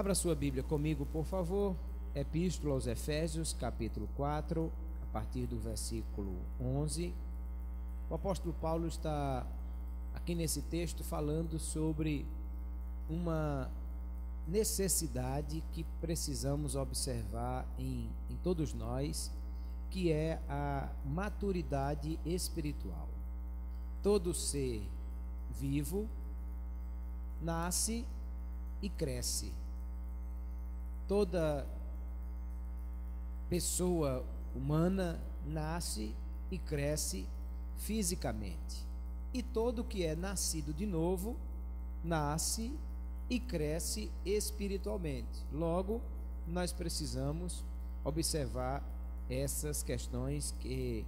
Abra sua Bíblia comigo, por favor. Epístola aos Efésios, capítulo 4, a partir do versículo 11. O apóstolo Paulo está aqui nesse texto falando sobre uma necessidade que precisamos observar em todos nós, que é a maturidade espiritual. Todo ser vivo nasce e cresce. Toda pessoa humana nasce e cresce fisicamente. E todo que é nascido de novo nasce e cresce espiritualmente. Logo, nós precisamos observar essas questões que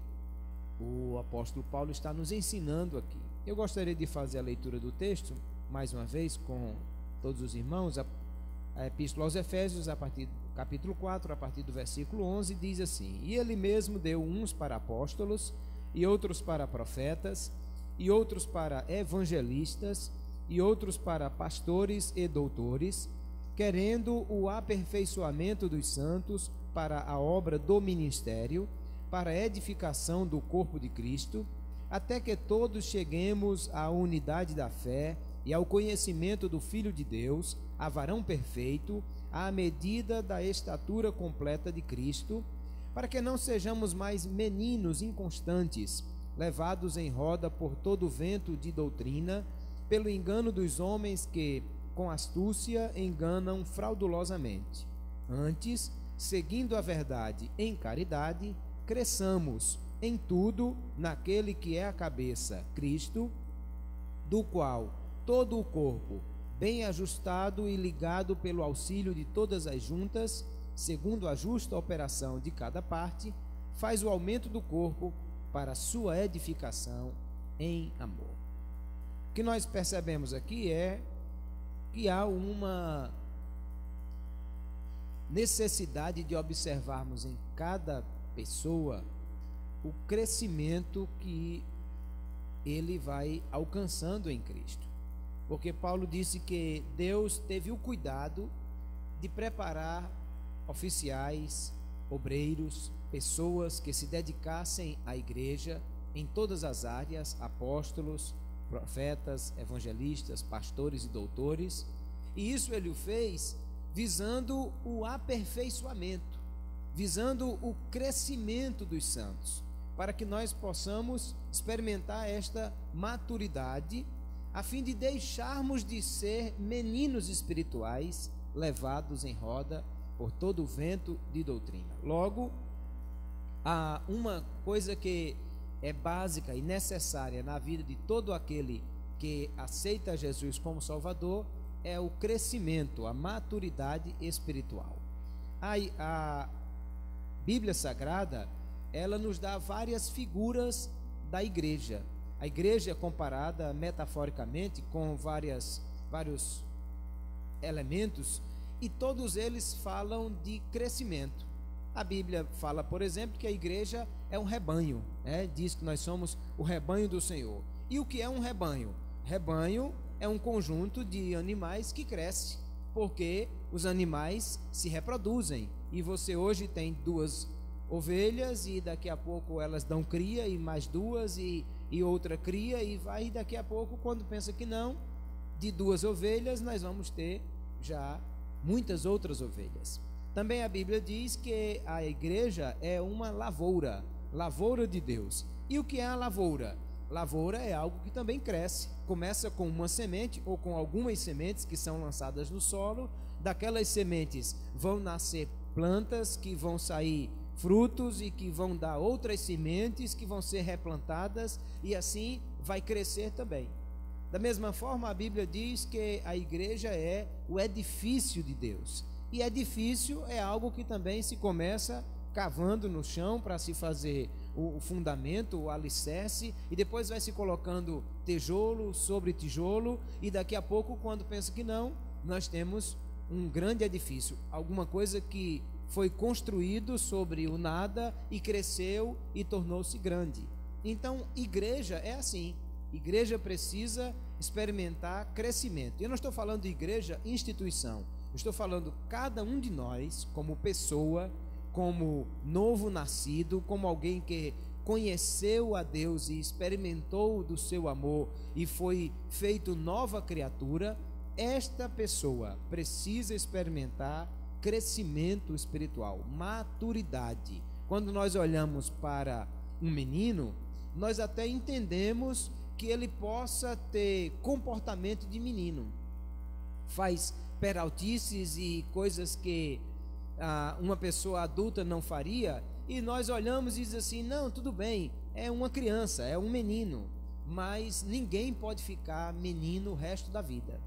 o apóstolo Paulo está nos ensinando aqui. Eu gostaria de fazer a leitura do texto, mais uma vez, com todos os irmãos. A Epístola aos Efésios, a partir do capítulo 4, a partir do versículo 11, diz assim: E ele mesmo deu uns para apóstolos, e outros para profetas, e outros para evangelistas, e outros para pastores e doutores, querendo o aperfeiçoamento dos santos para a obra do ministério, para a edificação do corpo de Cristo, até que todos cheguemos à unidade da fé e ao conhecimento do Filho de Deus, a varão perfeito, à medida da estatura completa de Cristo, para que não sejamos mais meninos inconstantes, levados em roda por todo vento de doutrina, pelo engano dos homens que, com astúcia, enganam fraudulosamente. Antes, seguindo a verdade em caridade, cresçamos em tudo naquele que é a cabeça, Cristo, do qual todo o corpo, bem ajustado e ligado pelo auxílio de todas as juntas, segundo a justa operação de cada parte, faz o aumento do corpo para a sua edificação em amor. O que nós percebemos aqui é que há uma necessidade de observarmos em cada pessoa o crescimento que ele vai alcançando em Cristo. Porque Paulo disse que Deus teve o cuidado de preparar oficiais, obreiros, pessoas que se dedicassem à igreja em todas as áreas, apóstolos, profetas, evangelistas, pastores e doutores, e isso ele o fez visando o aperfeiçoamento, visando o crescimento dos santos, para que nós possamos experimentar esta maturidade, a fim de deixarmos de ser meninos espirituais, levados em roda por todo o vento de doutrina. Logo, há uma coisa que é básica e necessária na vida de todo aquele que aceita Jesus como Salvador, é o crescimento, a maturidade espiritual. A Bíblia Sagrada, ela nos dá várias figuras da igreja. A igreja é comparada metaforicamente com vários elementos, e todos eles falam de crescimento. A Bíblia fala, por exemplo, que a igreja é um rebanho, diz que nós somos o rebanho do Senhor. E o que é um rebanho? Rebanho é um conjunto de animais que cresce, porque os animais se reproduzem, e você hoje tem 2 ovelhas, e daqui a pouco elas dão cria, e mais 2, e outra cria, e vai, e daqui a pouco, quando pensa que não, de 2 ovelhas nós vamos ter já muitas outras ovelhas. Também a Bíblia diz que a igreja é uma lavoura de Deus. E o que é a lavoura? Lavoura é algo que também cresce. Começa com uma semente ou com algumas sementes que são lançadas no solo. Daquelas sementes vão nascer plantas que vão sair frutos e que vão dar outras sementes que vão ser replantadas, e assim vai crescer também. Da mesma forma, a Bíblia diz que a igreja é o edifício de Deus. E edifício é algo que também se começa cavando no chão para se fazer o fundamento, o alicerce, e depois vai se colocando tijolo sobre tijolo, e daqui a pouco, quando pensa que não, nós temos um grande edifício, alguma coisa que foi construído sobre o nada e cresceu e tornou-se grande. Então, igreja é assim. Igreja precisa experimentar crescimento. Eu não estou falando de igreja instituição. estou falando cada um de nós, como pessoa, como novo nascido, como alguém que conheceu a Deus e experimentou do seu amor e foi feito nova criatura. Esta pessoa precisa experimentar crescimento espiritual, maturidade. Quando nós olhamos para um menino, nós até entendemos que ele possa ter comportamento de menino, faz peraltices e coisas que uma pessoa adulta não faria, e nós olhamos e diz assim: não, tudo bem, é uma criança, é um menino, mas ninguém pode ficar menino o resto da vida.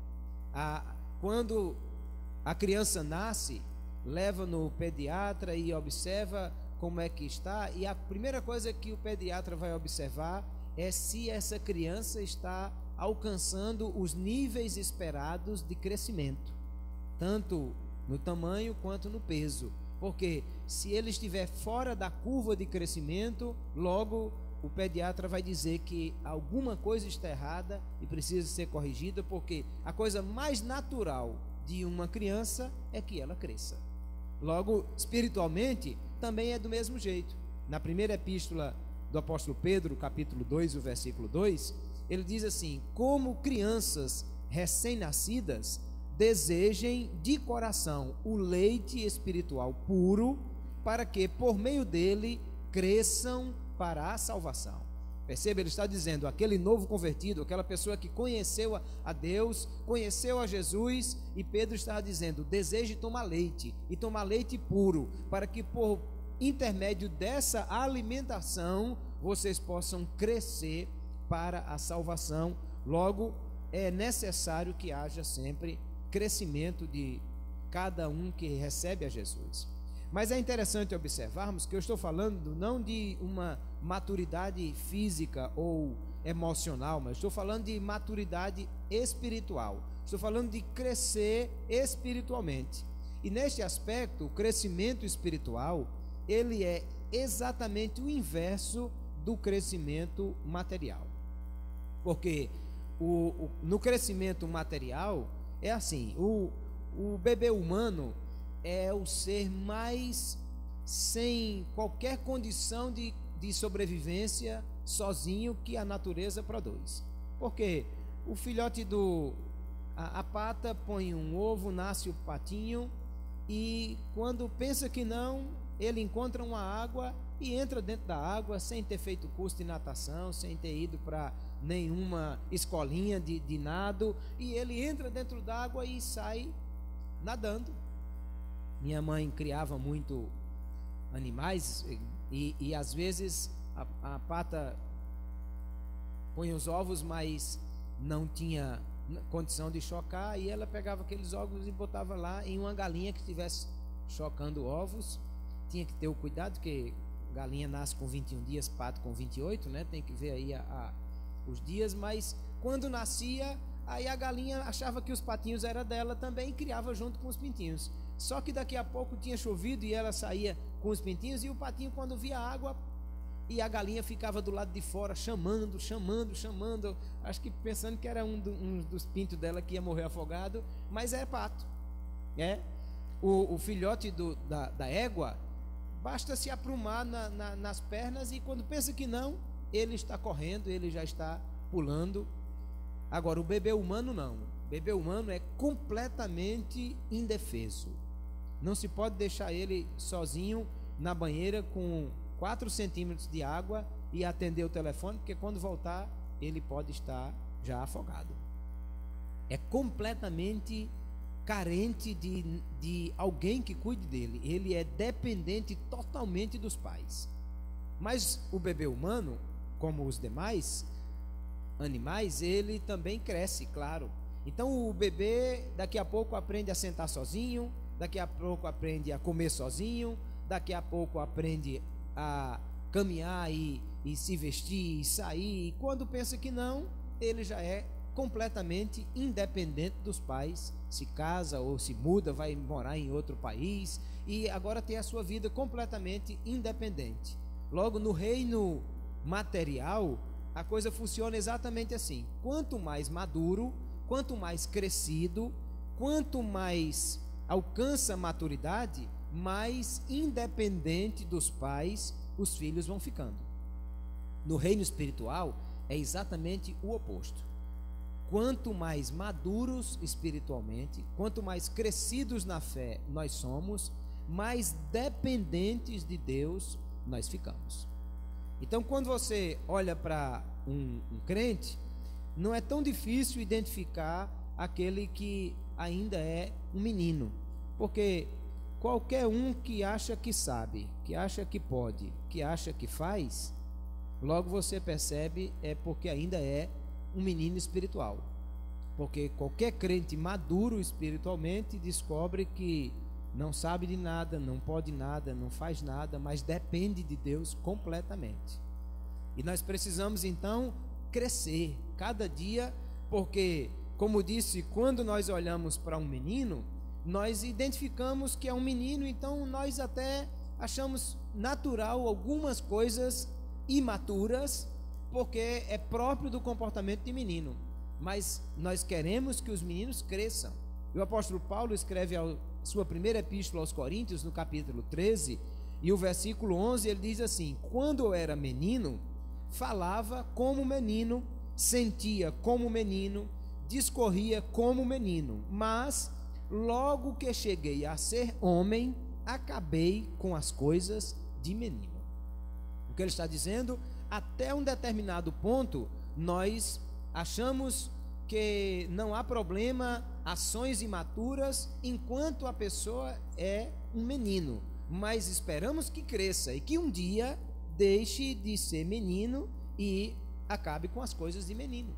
Quando a criança nasce, leva no pediatra e observa como é que está, e a primeira coisa que o pediatra vai observar é se essa criança está alcançando os níveis esperados de crescimento, tanto no tamanho quanto no peso, porque se ele estiver fora da curva de crescimento, logo o pediatra vai dizer que alguma coisa está errada e precisa ser corrigida, porque a coisa mais natural de uma criança é que ela cresça. Logo, espiritualmente, também é do mesmo jeito. Na primeira epístola do apóstolo Pedro, capítulo 2, o versículo 2, ele diz assim: como crianças recém-nascidas, desejem de coração o leite espiritual puro, para que por meio dele cresçam para a salvação. Perceba, ele está dizendo, aquele novo convertido, aquela pessoa que conheceu a Deus, conheceu a Jesus, e Pedro está dizendo: deseje tomar leite, e tomar leite puro, para que por intermédio dessa alimentação vocês possam crescer para a salvação. Logo, é necessário que haja sempre crescimento de cada um que recebe a Jesus. Mas é interessante observarmos que eu estou falando não de uma maturidade física ou emocional, mas estou falando de maturidade espiritual. Estou falando de crescer espiritualmente. E neste aspecto, o crescimento espiritual, ele é exatamente o inverso do crescimento material. Porque no crescimento material é assim, o bebê humano é o ser mais sem qualquer condição de sobrevivência sozinho que a natureza produz. Porque o filhote a pata põe um ovo, nasce o patinho, e quando pensa que não, ele encontra uma água e entra dentro da água sem ter feito curso de natação, sem ter ido para nenhuma escolinha de nado, e ele entra dentro d'água e sai nadando. Minha mãe criava muito animais e às vezes a pata põe os ovos, mas não tinha condição de chocar, e ela pegava aqueles ovos e botava lá em uma galinha que estivesse chocando ovos. Tinha que ter o cuidado, porque galinha nasce com 21 dias, pato com 28, né? Tem que ver aí os dias, mas quando nascia, aí a galinha achava que os patinhos eram dela também e criava junto com os pintinhos. Só que daqui a pouco tinha chovido e ela saía com os pintinhos, e o patinho, quando via água, e a galinha ficava do lado de fora chamando, acho que pensando que era um dos pintos dela que ia morrer afogado, mas é pato. O filhote da égua, basta se aprumar nas pernas, e quando pensa que não, ele está correndo, ele já está pulando. Agora, o bebê humano não. O bebê humano é completamente indefeso. Não se pode deixar ele sozinho na banheira com 4 centímetros de água e atender o telefone, porque quando voltar, ele pode estar já afogado. É completamente carente de alguém que cuide dele. Ele é dependente totalmente dos pais. Mas o bebê humano, como os demais animais, ele também cresce, claro. Então o bebê daqui a pouco aprende a sentar sozinho, daqui a pouco aprende a comer sozinho, daqui a pouco aprende a caminhar e se vestir e sair, e quando pensa que não, ele já é completamente independente dos pais, se casa ou se muda, vai morar em outro país, e agora tem a sua vida completamente independente. Logo, no reino material, a coisa funciona exatamente assim: quanto mais maduro, quanto mais crescido, quanto mais alcança a maturidade, mais independente dos pais os filhos vão ficando. No reino espiritual é exatamente o oposto. Quanto mais maduros espiritualmente, quanto mais crescidos na fé nós somos, mais dependentes de Deus nós ficamos. Então, quando você olha para um crente, não é tão difícil identificar aquele que ainda é um menino, porque qualquer um que acha que sabe, que acha que pode, que acha que faz, logo você percebe é porque ainda é um menino espiritual. Porque qualquer crente maduro espiritualmente descobre que não sabe de nada, não pode nada, não faz nada, mas depende de Deus completamente. E nós precisamos então crescer cada dia, porque, como disse, quando nós olhamos para um menino, nós identificamos que é um menino, então nós até achamos natural algumas coisas imaturas, porque é próprio do comportamento de menino. Mas nós queremos que os meninos cresçam. E o apóstolo Paulo escreve a sua primeira epístola aos Coríntios, no capítulo 13, e o versículo 11, ele diz assim: quando eu era menino, falava como menino, sentia como menino, discorria como menino, mas logo que cheguei a ser homem, acabei com as coisas de menino. O que ele está dizendo? Até um determinado ponto, nós achamos que não há problema, ações imaturas, enquanto a pessoa é um menino, mas esperamos que cresça e que um dia deixe de ser menino e acabe com as coisas de menino.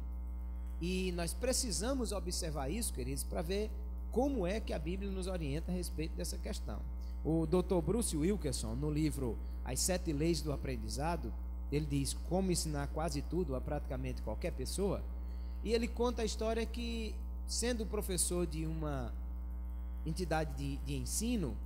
E nós precisamos observar isso, queridos, para ver como é que a Bíblia nos orienta a respeito dessa questão. O Dr. Bruce Wilkerson, no livro As 7 Leis do Aprendizado, ele diz como ensinar quase tudo a praticamente qualquer pessoa, e ele conta a história que, sendo professor de uma entidade de ensino,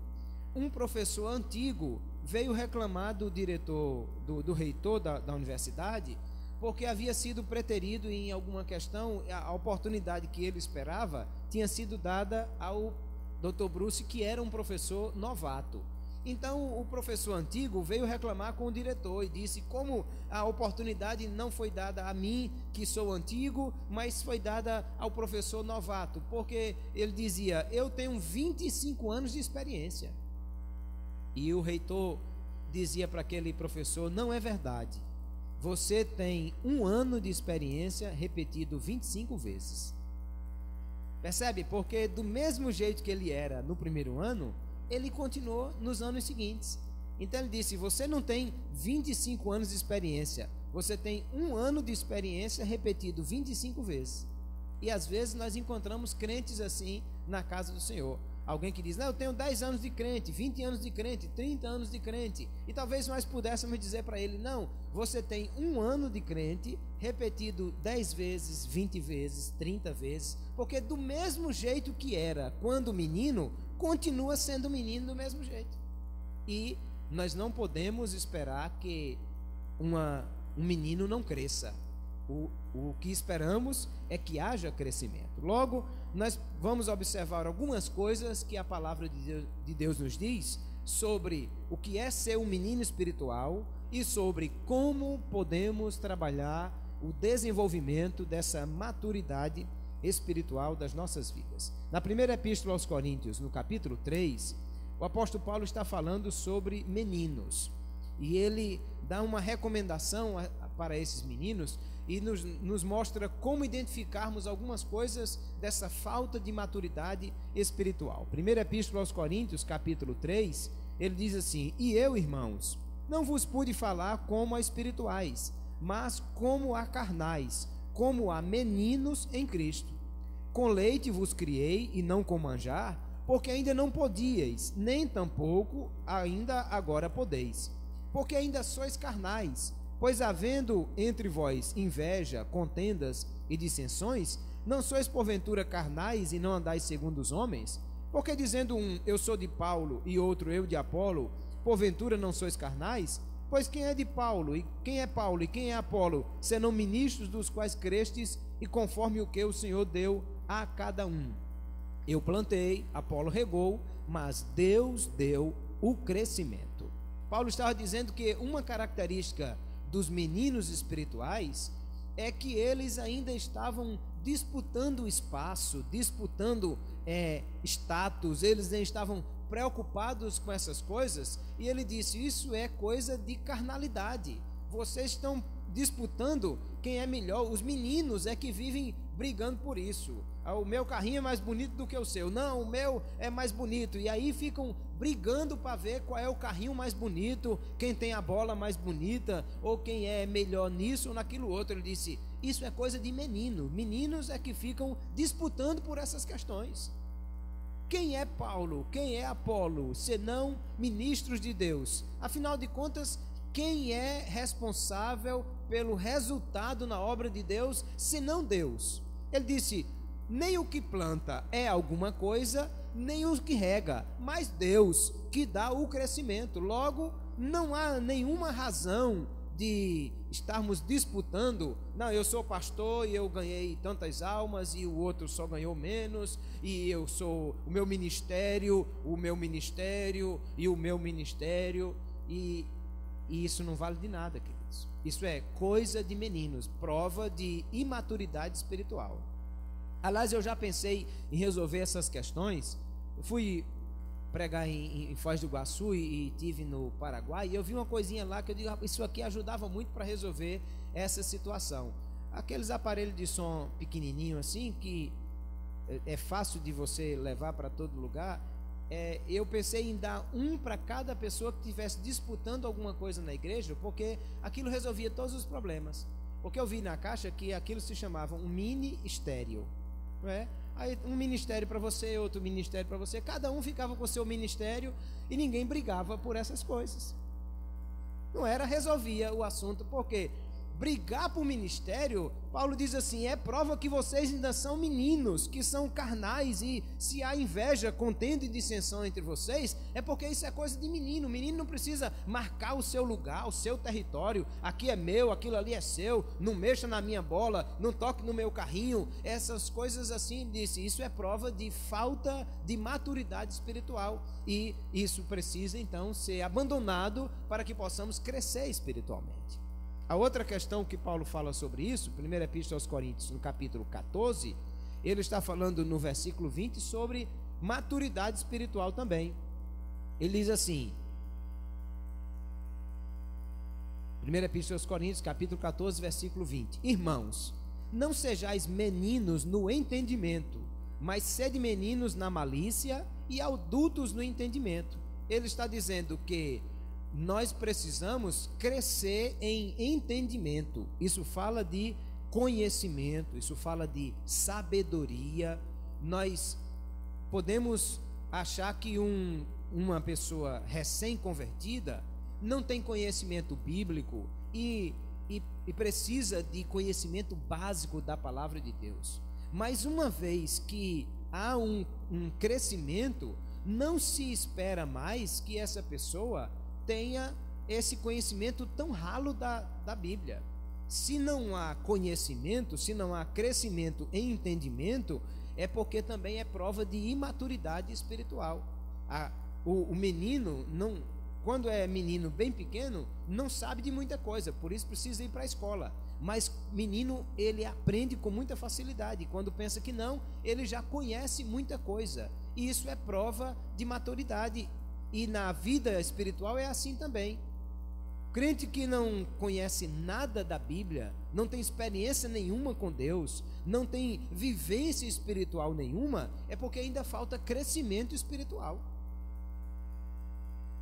um professor antigo veio reclamar do diretor, do reitor da universidade, porque havia sido preterido em alguma questão, a oportunidade que ele esperava tinha sido dada ao Dr. Bruce, que era um professor novato. Então o professor antigo veio reclamar com o diretor e disse como a oportunidade não foi dada a mim, que sou antigo, mas foi dada ao professor novato, porque ele dizia: eu tenho 25 anos de experiência. E o reitor dizia para aquele professor: não é verdade, você tem 1 ano de experiência repetido 25 vezes. Percebe? Porque do mesmo jeito que ele era no primeiro ano, ele continuou nos anos seguintes. Então ele disse: você não tem 25 anos de experiência, você tem 1 ano de experiência repetido 25 vezes. E às vezes nós encontramos crentes assim na casa do Senhor. Alguém que diz: não, eu tenho 10 anos de crente, 20 anos de crente, 30 anos de crente. E talvez nós pudéssemos dizer para ele: não, você tem 1 ano de crente repetido 10 vezes, 20 vezes, 30 vezes, porque do mesmo jeito que era quando menino, continua sendo menino do mesmo jeito. E nós não podemos esperar que um menino não cresça. O que esperamos é que haja crescimento. Logo, nós vamos observar algumas coisas que a palavra de Deus nos diz sobre o que é ser um menino espiritual e sobre como podemos trabalhar o desenvolvimento dessa maturidade espiritual das nossas vidas. Na primeira epístola aos Coríntios, no capítulo 3, o apóstolo Paulo está falando sobre meninos, e ele dá uma recomendação para esses meninos e nos mostra como identificarmos algumas coisas dessa falta de maturidade espiritual. Primeira epístola aos Coríntios, capítulo 3, ele diz assim: e eu, irmãos, não vos pude falar como a espirituais, mas como a carnais, como a meninos em Cristo. Com leite vos criei e não com manjar, porque ainda não podíeis, nem tampouco ainda agora podeis, porque ainda sois carnais. Pois havendo entre vós inveja, contendas e dissensões, não sois porventura carnais e não andais segundo os homens? Porque dizendo um, eu sou de Paulo, e outro, eu de Apolo, porventura não sois carnais? Pois quem é de Paulo, e quem é Paulo, e quem é Apolo, senão ministros dos quais crestes, e conforme o que o Senhor deu a cada um. Eu plantei, Apolo regou, mas Deus deu o crescimento. Paulo estava dizendo que uma característica dos meninos espirituais é que eles ainda estavam disputando espaço, disputando status, eles nem estavam preocupados com essas coisas, e ele disse: isso é coisa de carnalidade. Vocês estão disputando quem é melhor. Os meninos é que vivem brigando por isso. O meu carrinho é mais bonito do que o seu. Não, o meu é mais bonito. E aí ficam brigando para ver qual é o carrinho mais bonito, quem tem a bola mais bonita, ou quem é melhor nisso ou naquilo outro. Ele disse: isso é coisa de menino. Meninos é que ficam disputando por essas questões. Quem é Paulo? Quem é Apolo? Senão ministros de Deus. Afinal de contas, quem é responsável pelo resultado na obra de Deus, senão Deus? Ele disse: nem o que planta é alguma coisa, nem o que rega, mas Deus que dá o crescimento. Logo, não há nenhuma razão de estarmos disputando. Não, eu sou pastor e eu ganhei tantas almas e o outro só ganhou menos, e eu sou o meu ministério e o meu ministério, e isso não vale de nada, queridos. Isso é coisa de meninos, prova de imaturidade espiritual. Aliás, eu já pensei em resolver essas questões. Eu fui pregar em Foz do Iguaçu e tive no Paraguai, e eu vi uma coisinha lá que eu digo: isso aqui ajudava muito para resolver essa situação. Aqueles aparelhos de som pequenininho assim, que é fácil de você levar para todo lugar. Eu pensei em dar um para cada pessoa que estivesse disputando alguma coisa na igreja, porque aquilo resolvia todos os problemas. Porque eu vi na caixa que aquilo se chamava um mini estéreo, não é? Aí um ministério para você, outro ministério para você, cada um ficava com o seu ministério e ninguém brigava por essas coisas. Não era, resolvia o assunto, porque brigar por ministério, Paulo diz assim, é prova que vocês ainda são meninos, que são carnais, e se há inveja, contenda e dissensão entre vocês, é porque isso é coisa de menino. O menino não precisa marcar o seu lugar, o seu território. Aqui é meu, aquilo ali é seu, não mexa na minha bola, não toque no meu carrinho, essas coisas assim. Disse, isso é prova de falta de maturidade espiritual, e isso precisa então ser abandonado para que possamos crescer espiritualmente. A outra questão que Paulo fala sobre isso, 1 Epístola aos Coríntios, no capítulo 14, ele está falando no versículo 20 sobre maturidade espiritual também. Ele diz assim, 1 Epístola aos Coríntios, capítulo 14, versículo 20: Irmãos, não sejais meninos no entendimento, mas sede meninos na malícia e adultos no entendimento. Ele está dizendo que nós precisamos crescer em entendimento. Isso fala de conhecimento, isso fala de sabedoria. Nós podemos achar que uma pessoa recém-convertida não tem conhecimento bíblico e precisa de conhecimento básico da palavra de Deus. Mas uma vez que há um crescimento, não se espera mais que essa pessoa tenha esse conhecimento tão ralo da Bíblia. Se não há conhecimento, se não há crescimento em entendimento, é porque também é prova de imaturidade espiritual. O menino, quando é menino bem pequeno, não sabe de muita coisa, por isso precisa ir para a escola. Mas menino, ele aprende com muita facilidade. Quando pensa que não, ele já conhece muita coisa. E isso é prova de maturidade. E na vida espiritual é assim também. Crente que não conhece nada da Bíblia, não tem experiência nenhuma com Deus, não tem vivência espiritual nenhuma, é porque ainda falta crescimento espiritual.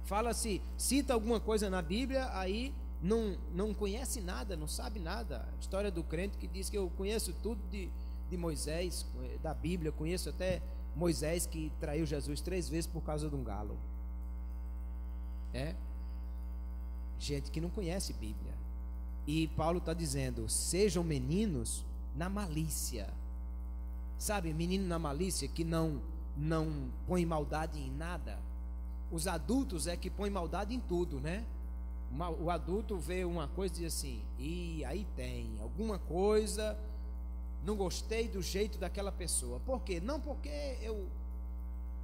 Fala-se, cita alguma coisa na Bíblia, aí não conhece nada, não sabe nada. A história do crente que diz que eu conheço tudo de Moisés, da Bíblia, conheço até Moisés que traiu Jesus 3 vezes por causa de um galo. Gente que não conhece Bíblia. E Paulo está dizendo, sejam meninos na malícia. Sabe, menino na malícia que não põe maldade em nada. Os adultos é que põem maldade em tudo, né? O adulto vê uma coisa e diz assim, e aí tem alguma coisa, não gostei do jeito daquela pessoa. Por quê? Não porque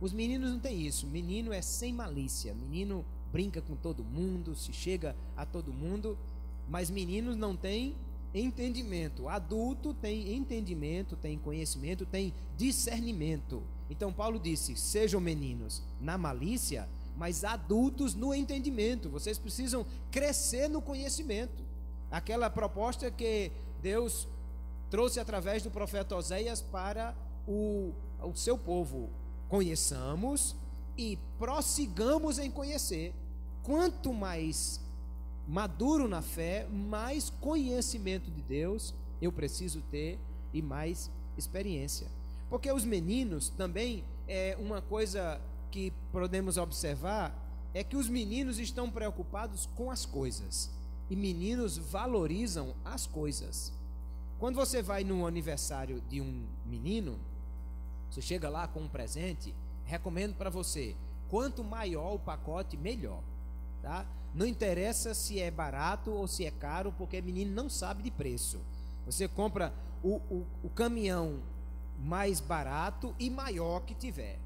os meninos não têm isso. Menino é sem malícia. Menino brinca com todo mundo, se chega a todo mundo, mas meninos não têm entendimento. Adulto tem entendimento, tem conhecimento, tem discernimento. Então Paulo disse: sejam meninos na malícia, mas adultos no entendimento. Vocês precisam crescer no conhecimento. Aquela proposta que Deus trouxe através do profeta Oséias para o seu povo: conheçamos e prossigamos em conhecer. Quanto mais maduro na fé, mais conhecimento de Deus eu preciso ter e mais experiência. Porque os meninos também, uma coisa que podemos observar é que os meninos estão preocupados com as coisas, e meninos valorizam as coisas. Quando você vai no aniversário de um menino, você chega lá com um presente, recomendo para você: quanto maior o pacote, melhor, tá? Não interessa se é barato ou se é caro, porque menino não sabe de preço. Você compra o caminhão mais barato e maior que tiver.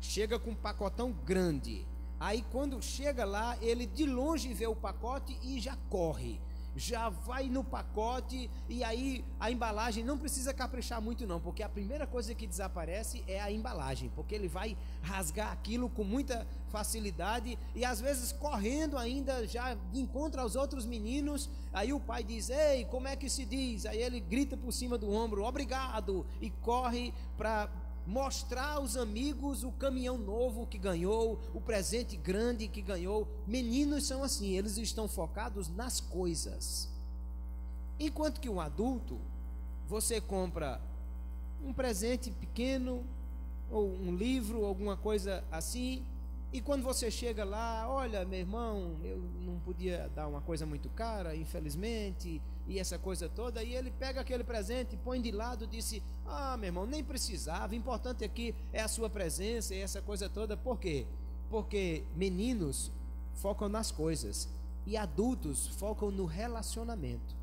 Chega com um pacotão grande. Aí quando chega lá, ele de longe vê o pacote e já corre. Já vai no pacote, e aí a embalagem não precisa caprichar muito não, porque a primeira coisa que desaparece é a embalagem, porque ele vai rasgar aquilo com muita facilidade, e às vezes correndo ainda já encontra os outros meninos. Aí o pai diz: ei, como é que se diz? Aí ele grita por cima do ombro: obrigado, e corre para mostrar aos amigos o caminhão novo que ganhou, o presente grande que ganhou. Meninos são assim, eles estão focados nas coisas. Enquanto que um adulto, você compra um presente pequeno, ou um livro, alguma coisa assim, e quando você chega lá: olha, meu irmão, eu não podia dar uma coisa muito cara, infelizmente, e essa coisa toda, e ele pega aquele presente, põe de lado, disse: ah, meu irmão, nem precisava, o importante aqui é a sua presença e essa coisa toda. Por quê? Porque meninos focam nas coisas e adultos focam no relacionamento.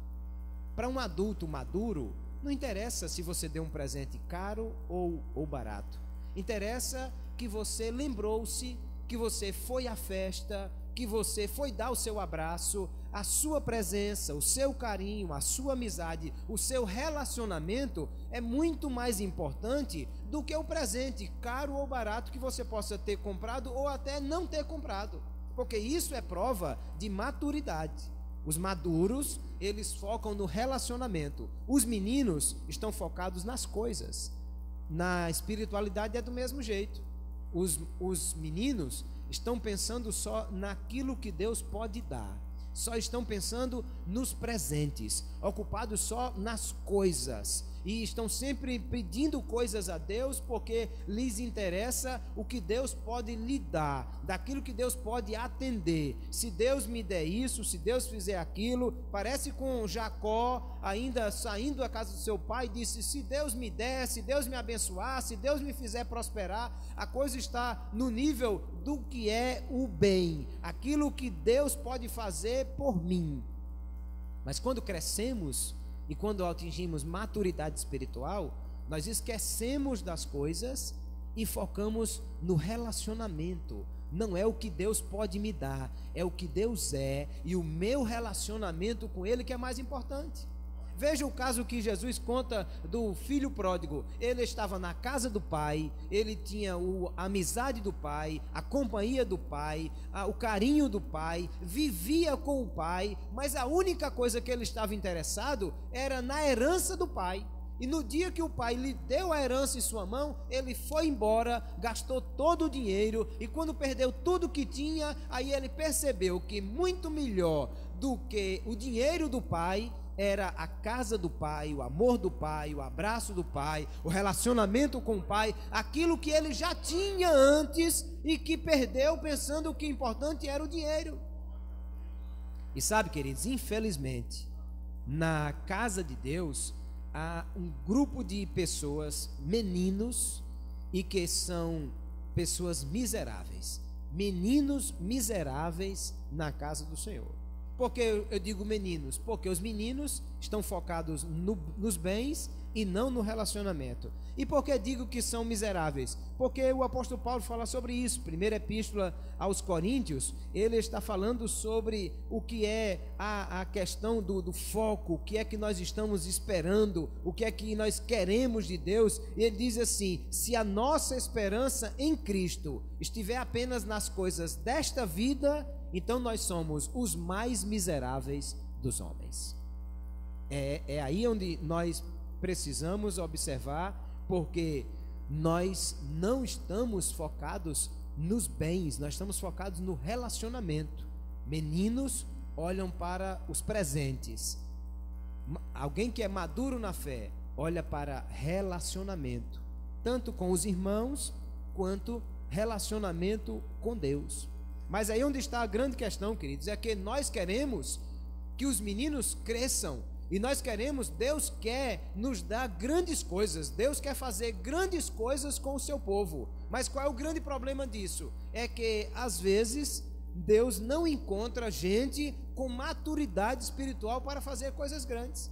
Para um adulto maduro, não interessa se você deu um presente caro ou barato. Interessa que você lembrou-se, que você foi à festa, que você foi dar o seu abraço, a sua presença, o seu carinho, a sua amizade, o seu relacionamento é muito mais importante do que o presente caro ou barato que você possa ter comprado ou até não ter comprado, porque isso é prova de maturidade. Os maduros, eles focam no relacionamento. Os meninos estão focados nas coisas. Na espiritualidade é do mesmo jeito. Os meninos estão pensando só naquilo que Deus pode dar, só estão pensando nos presentes, ocupados só nas coisas, e estão sempre pedindo coisas a Deus porque lhes interessa o que Deus pode lhe dar, daquilo que Deus pode atender. Se Deus me der isso, se Deus fizer aquilo. Parece com Jacó, ainda saindo da casa do seu pai, disse: se Deus me der, se Deus me abençoar, se Deus me fizer prosperar. A coisa está no nível do que é o bem, aquilo que Deus pode fazer por mim. Mas quando crescemos e quando atingimos maturidade espiritual, nós esquecemos das coisas e focamos no relacionamento. Não é o que Deus pode me dar, é o que Deus é, e o meu relacionamento com Ele que é mais importante. Veja o caso que Jesus conta do filho pródigo. Ele estava na casa do pai, ele tinha a amizade do pai, a companhia do pai, o carinho do pai, vivia com o pai, mas a única coisa que ele estava interessado era na herança do pai. E no dia que o pai lhe deu a herança em sua mão, ele foi embora, gastou todo o dinheiro, e quando perdeu tudo que tinha, aí ele percebeu que muito melhor do que o dinheiro do pai era a casa do pai, o amor do pai, o abraço do pai, o relacionamento com o pai, aquilo que ele já tinha antes e que perdeu pensando que o importante era o dinheiro. E sabe, queridos, infelizmente, na casa de Deus há um grupo de pessoas, meninos, e que são pessoas miseráveis, meninos miseráveis na casa do Senhor. Por que eu digo meninos? Porque os meninos estão focados nos bens e não no relacionamento. E por que digo que são miseráveis? Porque o apóstolo Paulo fala sobre isso. Primeira epístola aos Coríntios, ele está falando sobre o que é a questão do foco, o que é que nós estamos esperando, o que é que nós queremos de Deus. E ele diz assim: se a nossa esperança em Cristo estiver apenas nas coisas desta vida, então nós somos os mais miseráveis dos homens. É aí onde nós precisamos observar, porque nós não estamos focados nos bens, nós estamos focados no relacionamento. Meninos olham para os presentes. Alguém que é maduro na fé olha para relacionamento, tanto com os irmãos quanto relacionamento com Deus. Mas aí onde está a grande questão, queridos, é que nós queremos que os meninos cresçam. E nós queremos, Deus quer nos dar grandes coisas, Deus quer fazer grandes coisas com o seu povo. Mas qual é o grande problema disso? É que às vezes Deus não encontra gente com maturidade espiritual para fazer coisas grandes.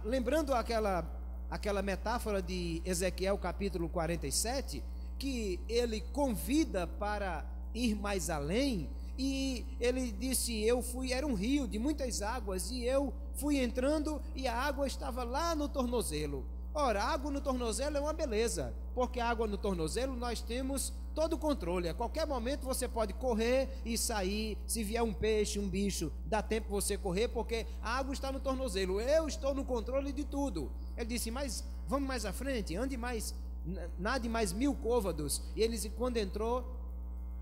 Lembrando aquela metáfora de Ezequiel capítulo 47, que ele convida para ir mais além, e ele disse: era um rio de muitas águas, e eu fui entrando e a água estava lá no tornozelo. Ora, a água no tornozelo é uma beleza, porque a água no tornozelo nós temos todo o controle. A qualquer momento você pode correr e sair. Se vier um peixe, um bicho, dá tempo você correr, porque a água está no tornozelo. Eu estou no controle de tudo. Ele disse: mas vamos mais à frente, nade mais 1000 côvados. E ele disse: quando entrou,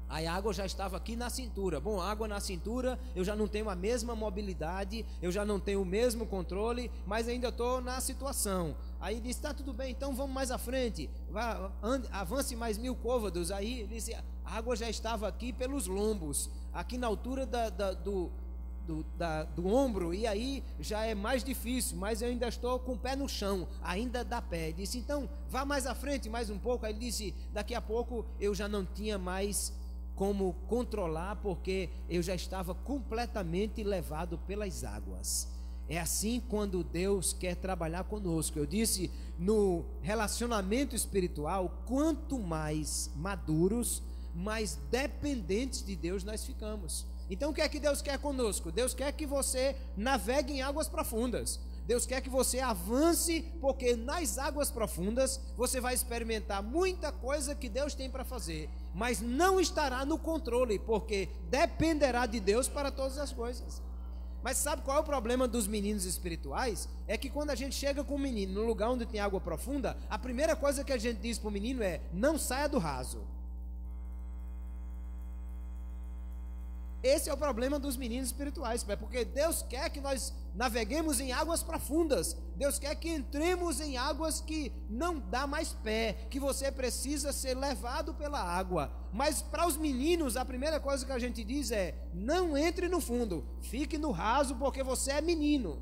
a água já estava aqui na cintura. Bom, água na cintura, eu já não tenho a mesma mobilidade, eu já não tenho o mesmo controle, mas ainda estou na situação. Aí disse: tá tudo bem, então vamos mais à frente, avance mais 1000 côvados. Aí ele disse: a água já estava aqui pelos lombos, aqui na altura do ombro, e aí já é mais difícil, mas eu ainda estou com o pé no chão, ainda dá pé. Ele disse: então vá mais à frente, mais um pouco. Aí ele disse: daqui a pouco eu já não tinha mais como controlar, porque eu já estava completamente levado pelas águas. É assim quando Deus quer trabalhar conosco. Eu disse, no relacionamento espiritual, quanto mais maduros, mais dependentes de Deus nós ficamos. Então o que é que Deus quer conosco? Deus quer que você navegue em águas profundas. Deus quer que você avance, porque nas águas profundas você vai experimentar muita coisa que Deus tem para fazer, mas não estará no controle, porque dependerá de Deus para todas as coisas. Mas sabe qual é o problema dos meninos espirituais? É que quando a gente chega com um menino no lugar onde tem água profunda, a primeira coisa que a gente diz para o menino é: não saia do raso. Esse é o problema dos meninos espirituais, porque Deus quer que nós naveguemos em águas profundas. Deus quer que entremos em águas que não dá mais pé, que você precisa ser levado pela água. Mas para os meninos, a primeira coisa que a gente diz é: não entre no fundo, fique no raso, porque você é menino.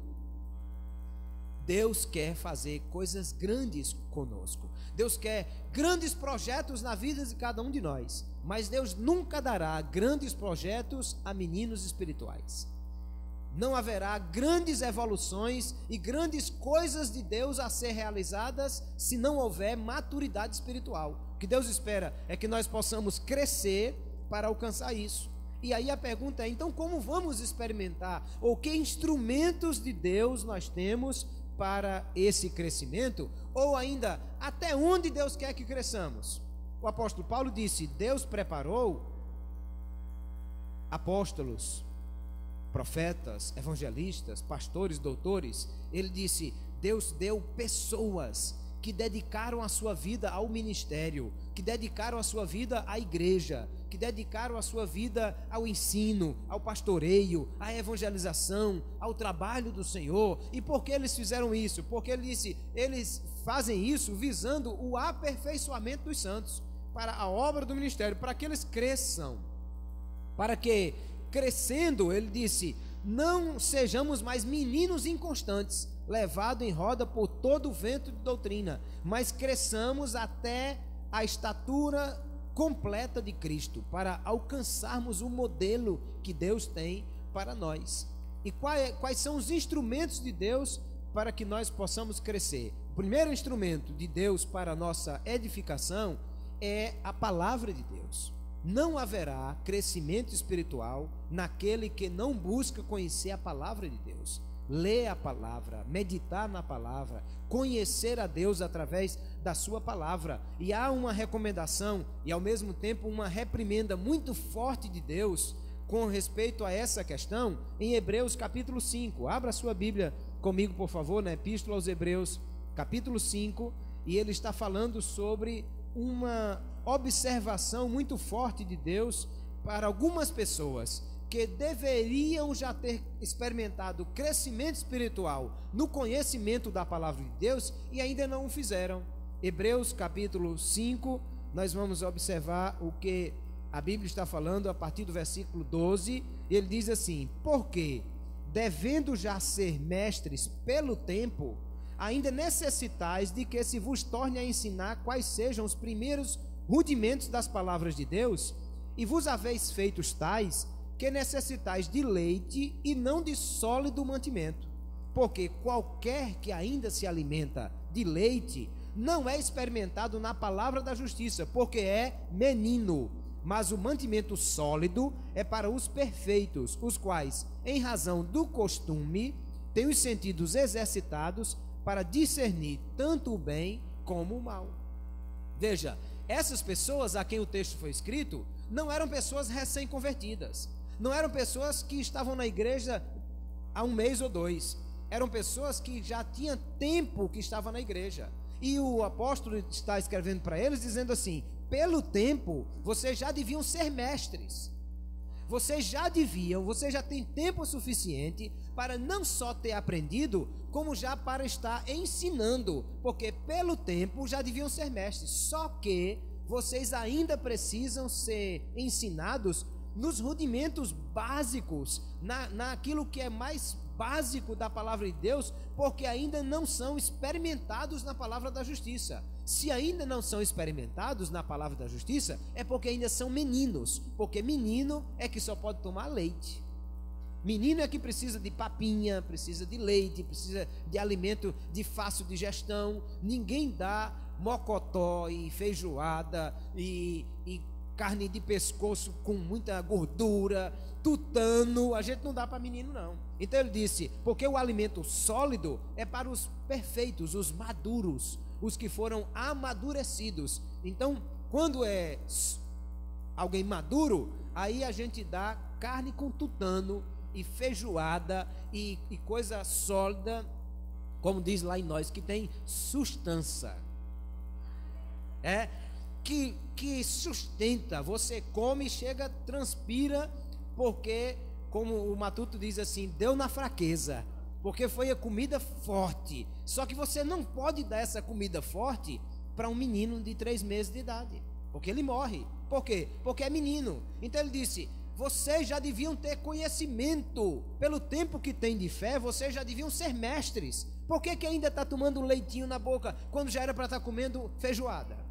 Deus quer fazer coisas grandes conosco. Deus quer grandes projetos na vida de cada um de nós. Mas Deus nunca dará grandes projetos a meninos espirituais. Não haverá grandes evoluções e grandes coisas de Deus a ser realizadas se não houver maturidade espiritual. O que Deus espera é que nós possamos crescer para alcançar isso. E aí a pergunta é: então como vamos experimentar? Ou que instrumentos de Deus nós temos para esse crescimento? Ou ainda, até onde Deus quer que cresçamos? O apóstolo Paulo disse: Deus preparou apóstolos, profetas, evangelistas, pastores, doutores. Ele disse: Deus deu pessoas que dedicaram a sua vida ao ministério, que dedicaram a sua vida à igreja, que dedicaram a sua vida ao ensino, ao pastoreio, à evangelização, ao trabalho do Senhor. E por que eles fizeram isso? Porque ele disse: eles fazem isso visando o aperfeiçoamento dos santos, para a obra do ministério, para que eles cresçam, para que, crescendo, ele disse, não sejamos mais meninos inconstantes, levados em roda por todo o vento de doutrina, mas cresçamos até a estatura completa de Cristo, para alcançarmos o modelo que Deus tem para nós. E quais são os instrumentos de Deus para que nós possamos crescer. O primeiro instrumento de Deus para a nossa edificação é a palavra de Deus. Não haverá crescimento espiritual naquele que não busca conhecer a palavra de Deus. Ler a palavra, meditar na palavra, conhecer a Deus através da sua palavra. E há uma recomendação e ao mesmo tempo uma reprimenda muito forte de Deus com respeito a essa questão em Hebreus capítulo 5. Abra a sua Bíblia comigo, por favor, na Epístola aos Hebreus capítulo 5, e ele está falando sobre uma observação muito forte de Deus para algumas pessoas que deveriam já ter experimentado crescimento espiritual no conhecimento da palavra de Deus e ainda não o fizeram. Hebreus capítulo 5, nós vamos observar o que a Bíblia está falando a partir do versículo 12. Ele diz assim: porque, devendo já ser mestres pelo tempo, ainda necessitais de que se vos torne a ensinar quais sejam os primeiros rudimentos das palavras de Deus, e vos haveis feitos tais, que necessitais de leite e não de sólido mantimento. Porque qualquer que ainda se alimenta de leite não é experimentado na palavra da justiça, porque é menino. Mas o mantimento sólido é para os perfeitos, os quais, em razão do costume, têm os sentidos exercitados para discernir tanto o bem como o mal. Veja, essas pessoas a quem o texto foi escrito não eram pessoas recém-convertidas, não eram pessoas que estavam na igreja há um mês ou dois, eram pessoas que já tinham tempo que estavam na igreja. E o apóstolo está escrevendo para eles dizendo assim: pelo tempo, vocês já deviam ser mestres. Vocês já têm tempo suficiente para não só ter aprendido, como já para estar ensinando, porque pelo tempo já deviam ser mestres. Só que vocês ainda precisam ser ensinados nos rudimentos básicos, naquilo que é mais básico da palavra de Deus, porque ainda não são experimentados na palavra da justiça. Se ainda não são experimentados na palavra da justiça, é porque ainda são meninos, porque menino é que só pode tomar leite. Menino é que precisa de papinha, precisa de leite, precisa de alimento de fácil digestão. Ninguém dá mocotó e feijoada e carne de pescoço com muita gordura, tutano, a gente não dá para menino não. Então ele disse, porque o alimento sólido é para os perfeitos, os maduros, os que foram amadurecidos. Então, quando é alguém maduro, aí a gente dá carne com tutano e feijoada e coisa sólida, como diz lá em nós, que tem sustância. Que sustenta, você come, chega, transpira, porque, como o Matuto diz assim, deu na fraqueza, porque foi a comida forte. Só que você não pode dar essa comida forte para um menino de 3 meses de idade, porque ele morre. Por quê? Porque é menino. Então ele disse, vocês já deviam ter conhecimento, pelo tempo que tem de fé, vocês já deviam ser mestres. Por que ainda está tomando um leitinho na boca, quando já era para estar comendo feijoada?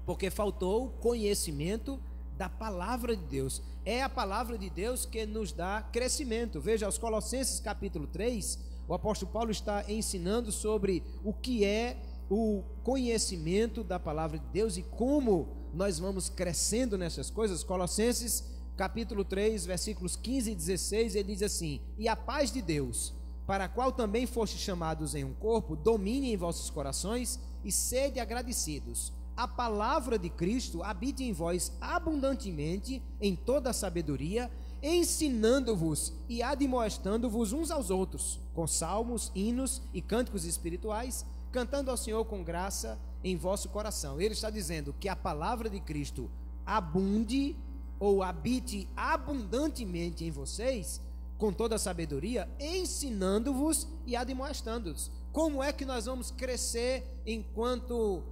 Porque faltou conhecimento da palavra de Deus. É a palavra de Deus que nos dá crescimento. Veja, aos Colossenses capítulo 3, o apóstolo Paulo está ensinando sobre o que é o conhecimento da palavra de Deus e como nós vamos crescendo nessas coisas. Colossenses capítulo 3, versículos 15 e 16, ele diz assim: e a paz de Deus, para a qual também fostes chamados em um corpo, domine em vossos corações e sede agradecidos. A palavra de Cristo habite em vós abundantemente em toda a sabedoria, ensinando-vos e admoestando-vos uns aos outros, com salmos, hinos e cânticos espirituais, cantando ao Senhor com graça em vosso coração. Ele está dizendo que a palavra de Cristo abunde ou habite abundantemente em vocês, com toda a sabedoria, ensinando-vos e admoestando-vos. Como é que nós vamos crescer enquanto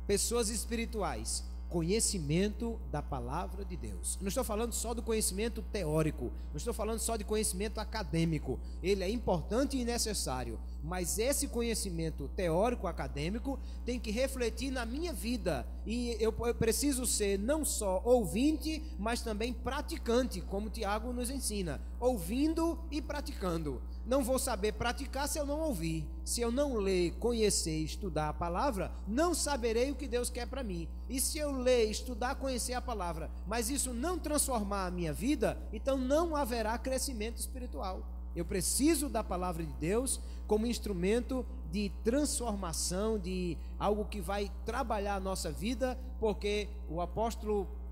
pessoas espirituais? Conhecimento da palavra de Deus. Não estou falando só do conhecimento teórico, não estou falando só de conhecimento acadêmico. Ele é importante e necessário, mas esse conhecimento teórico acadêmico tem que refletir na minha vida, e eu preciso ser não só ouvinte, mas também praticante, como Tiago nos ensina, ouvindo e praticando. não vou saber praticar se eu não ouvir. Se eu não ler, conhecer, estudar a palavra, não saberei o que Deus quer para mim. E se eu ler, estudar, conhecer a palavra, mas isso não transformar a minha vida, então não haverá crescimento espiritual. Eu preciso da palavra de Deus como instrumento de transformação, de algo que vai trabalhar a nossa vida, porque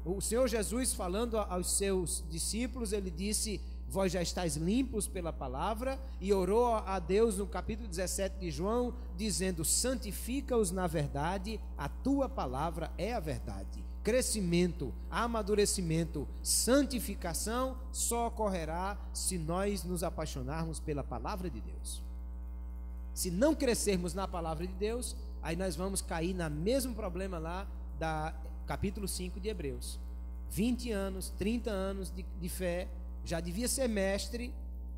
o Senhor Jesus, falando aos seus discípulos, ele disse: vós já estáis limpos pela palavra, e orou a Deus no capítulo 17 de João, dizendo: santifica-os na verdade, a tua palavra é a verdade. Crescimento, amadurecimento, santificação só ocorrerá se nós nos apaixonarmos pela palavra de Deus. Se não crescermos na palavra de Deus, aí nós vamos cair no mesmo problema lá da capítulo 5 de Hebreus. 20 anos, 30 anos de fé, já devia ser mestre,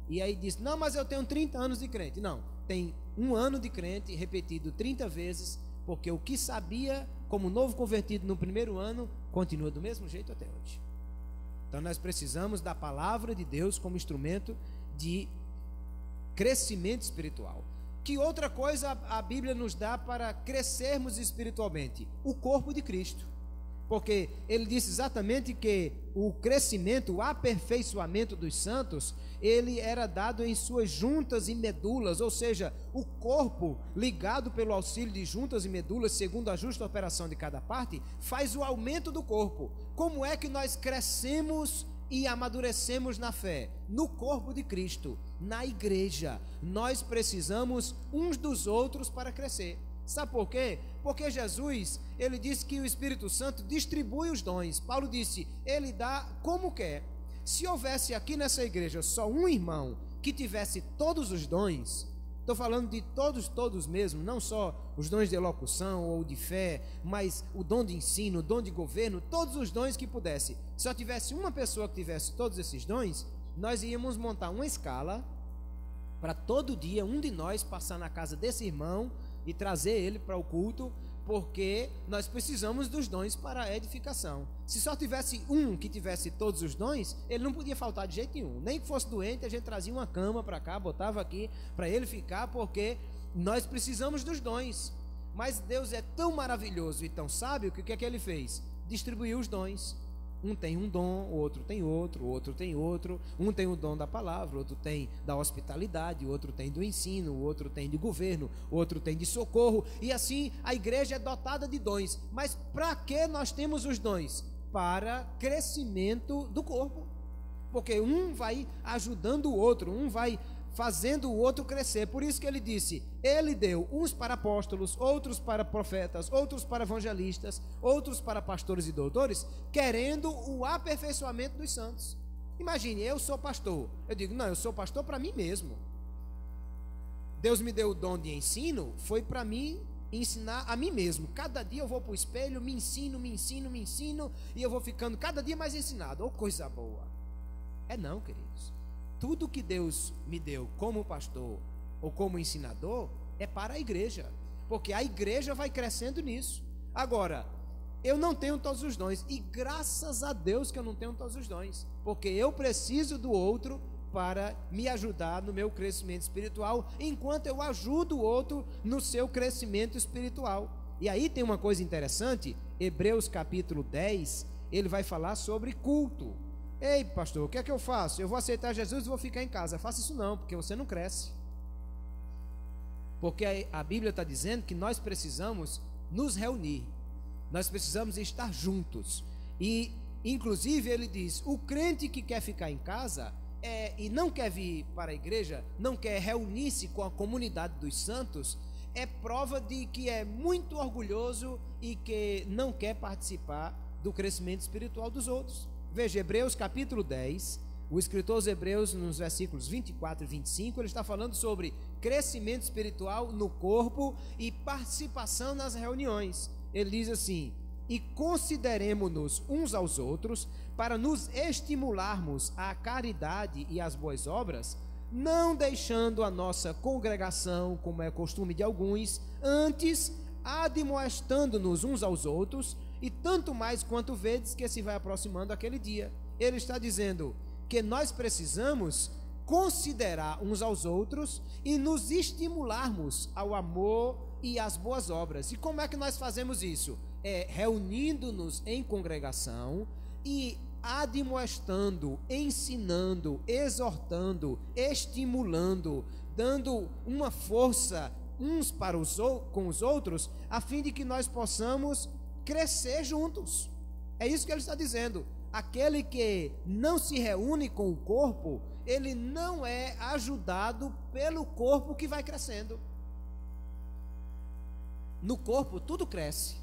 e aí diz: não, mas eu tenho 30 anos de crente. Não, tem um ano de crente repetido 30 vezes, porque o que sabia como novo convertido no primeiro ano, continua do mesmo jeito até hoje. Então nós precisamos da palavra de Deus como instrumento de crescimento espiritual. Que outra coisa a Bíblia nos dá para crescermos espiritualmente? O corpo de Cristo. Porque ele disse exatamente que o crescimento, o aperfeiçoamento dos santos, ele era dado em suas juntas e medulas, ou seja, o corpo ligado pelo auxílio de juntas e medulas, segundo a justa operação de cada parte, faz o aumento do corpo. Como é que nós crescemos e amadurecemos na fé? No corpo de Cristo, na igreja. Nós precisamos uns dos outros para crescer. Sabe por quê? Porque Jesus, ele disse que o Espírito Santo distribui os dons. Paulo disse, ele dá como quer. Se houvesse aqui nessa igreja só um irmão que tivesse todos os dons, estou falando de todos mesmo, não só os dons de elocução ou de fé, mas o dom de ensino, o dom de governo, todos os dons que pudesse. Se só tivesse uma pessoa que tivesse todos esses dons, nós íamos montar uma escala para todo dia um de nós passar na casa desse irmão e trazer ele para o culto, porque nós precisamos dos dons para a edificação. Se só tivesse um que tivesse todos os dons, ele não podia faltar de jeito nenhum. Nem que fosse doente, a gente trazia uma cama para cá, botava aqui para ele ficar, porque nós precisamos dos dons. Mas Deus é tão maravilhoso e tão sábio que o que é que ele fez? Distribuiu os dons. Um tem um dom, o outro tem outro, o outro tem outro. Um tem o dom da palavra, o outro tem da hospitalidade, o outro tem do ensino, o outro tem de governo, o outro tem de socorro. E assim a igreja é dotada de dons. Mas para que nós temos os dons? Para crescimento do corpo. Porque um vai ajudando o outro, um vai fazendo o outro crescer. Por isso que ele disse, ele deu uns para apóstolos, outros para profetas, outros para evangelistas, outros para pastores e doutores, querendo o aperfeiçoamento dos santos. Imagine, eu sou pastor, eu digo, não, eu sou pastor para mim mesmo. Deus me deu o dom de ensino, foi para mim ensinar a mim mesmo. Cada dia eu vou para o espelho, me ensino, e eu vou ficando cada dia mais ensinado. Oh, coisa boa. É não, queridos. Tudo que Deus me deu como pastor ou como ensinador é para a igreja, porque a igreja vai crescendo nisso. Agora, eu não tenho todos os dons, e graças a Deus que eu não tenho todos os dons, porque eu preciso do outro para me ajudar no meu crescimento espiritual, enquanto eu ajudo o outro no seu crescimento espiritual. E aí tem uma coisa interessante, Hebreus capítulo 10, ele vai falar sobre culto. Ei, pastor, o que é que eu faço? Eu vou aceitar Jesus e vou ficar em casa. Faça isso não, porque você não cresce. Porque a Bíblia está dizendo que nós precisamos nos reunir. Nós precisamos estar juntos. E, inclusive, ele diz, o crente que quer ficar em casa e não quer vir para a igreja, não quer reunir-se com a comunidade dos santos, é prova de que é muito orgulhoso e que não quer participar do crescimento espiritual dos outros. Veja, Hebreus capítulo 10, o escritor aos Hebreus, nos versículos 24 e 25, ele está falando sobre crescimento espiritual no corpo e participação nas reuniões. Ele diz assim, e consideremo-nos uns aos outros para nos estimularmos à caridade e às boas obras, não deixando a nossa congregação, como é costume de alguns, antes admoestando-nos uns aos outros, e tanto mais quanto vedes que se vai aproximando aquele dia. Ele está dizendo que nós precisamos considerar uns aos outros e nos estimularmos ao amor e às boas obras. E como é que nós fazemos isso? Reunindo-nos em congregação e admoestando, ensinando, exortando, estimulando, dando uma força uns para com os outros, a fim de que nós possamos crescer juntos. É isso que ele está dizendo. Aquele que não se reúne com o corpo, ele não é ajudado pelo corpo que vai crescendo. No corpo tudo cresce.